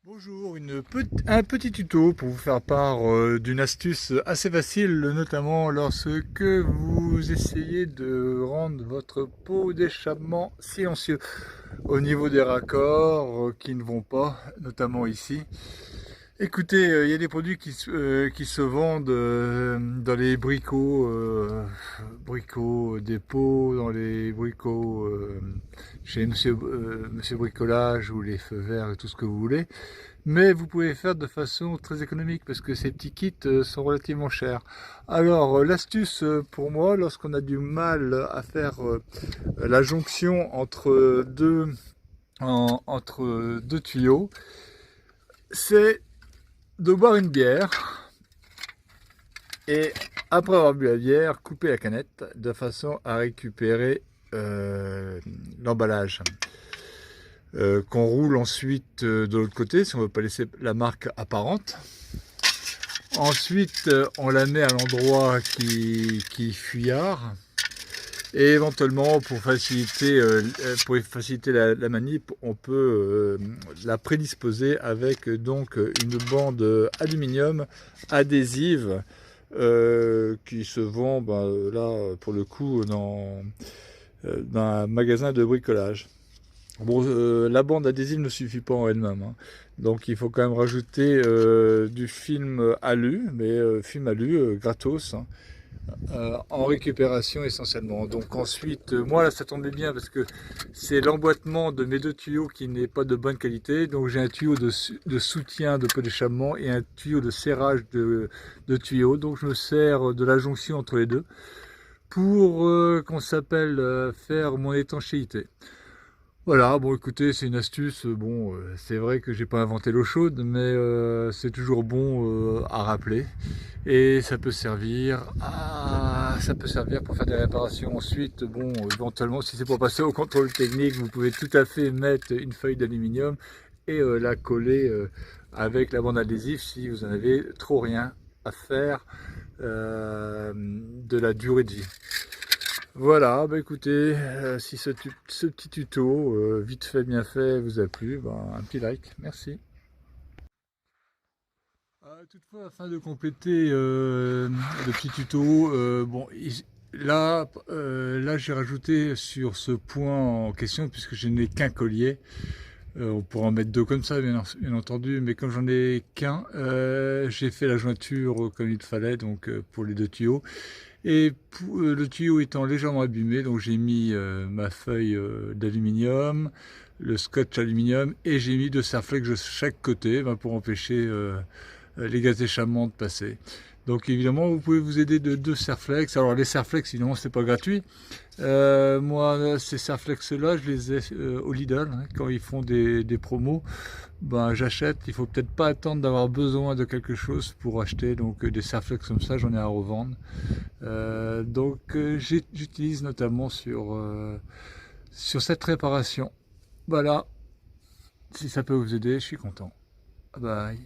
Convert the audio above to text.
Bonjour, un petit tuto pour vous faire part d'une astuce assez facile, notamment lorsque vous essayez de rendre votre pot d'échappement silencieux au niveau des raccords qui ne vont pas, notamment ici. Écoutez, il y a des produits qui se vendent dans les bricots dépôt, dans les bricots chez Monsieur Bricolage ou les feux verts et tout ce que vous voulez. Mais vous pouvez faire de façon très économique parce que ces petits kits sont relativement chers. Alors l'astuce pour moi, lorsqu'on a du mal à faire la jonction entre deux tuyaux, c'est de boire une bière et après avoir bu la bière, couper la canette de façon à récupérer l'emballage. Qu'on roule ensuite de l'autre côté si on ne veut pas laisser la marque apparente. Ensuite on la met à l'endroit qui fuyard et éventuellement pour faciliter la manip, on peut la prédisposer avec donc une bande aluminium adhésive qui se vend là pour le coup dans un magasin de bricolage. Bon, la bande adhésive ne suffit pas en elle-même, hein. Donc il faut quand même rajouter du film alu, mais film alu gratos, hein, en récupération essentiellement. Donc ensuite, moi là ça tombait bien parce que c'est l'emboîtement de mes deux tuyaux qui n'est pas de bonne qualité. Donc j'ai un tuyau de soutien de pot d'échappement et un tuyau de serrage de tuyaux. Donc je me sers de la jonction entre les deux pour faire mon étanchéité. Voilà, bon écoutez, c'est une astuce, bon, c'est vrai que j'ai pas inventé l'eau chaude, mais c'est toujours bon à rappeler. Et ça peut servir pour faire des réparations. Ensuite, bon, éventuellement, si c'est pour passer au contrôle technique, vous pouvez tout à fait mettre une feuille d'aluminium et la coller avec la bande adhésive si vous en avez trop rien à faire de la durée de vie. Voilà, bah écoutez, si ce petit tuto, vite fait, bien fait, vous a plu, un petit like, merci. Toutefois, afin de compléter le petit tuto, là j'ai rajouté sur ce point en question, puisque je n'ai qu'un collier, on pourra en mettre deux comme ça, bien entendu, mais comme j'en ai qu'un, j'ai fait la jointure comme il fallait, donc pour les deux tuyaux. Et le tuyau étant légèrement abîmé, donc j'ai mis ma feuille d'aluminium, le scotch aluminium, et j'ai mis deux serre-flex de chaque côté pour empêcher les gaz d'échappement de passer. Donc évidemment, vous pouvez vous aider de deux serre-flex. Alors les serre-flex, évidemment, c'est pas gratuit. Moi, ces serre-flex-là, je les ai au Lidl, hein, quand ils font des promos. J'achète. Il faut peut-être pas attendre d'avoir besoin de quelque chose pour acheter. Donc des serre-flex comme ça, j'en ai à revendre. J'utilise notamment sur cette réparation. Voilà. Si ça peut vous aider, je suis content. Bye.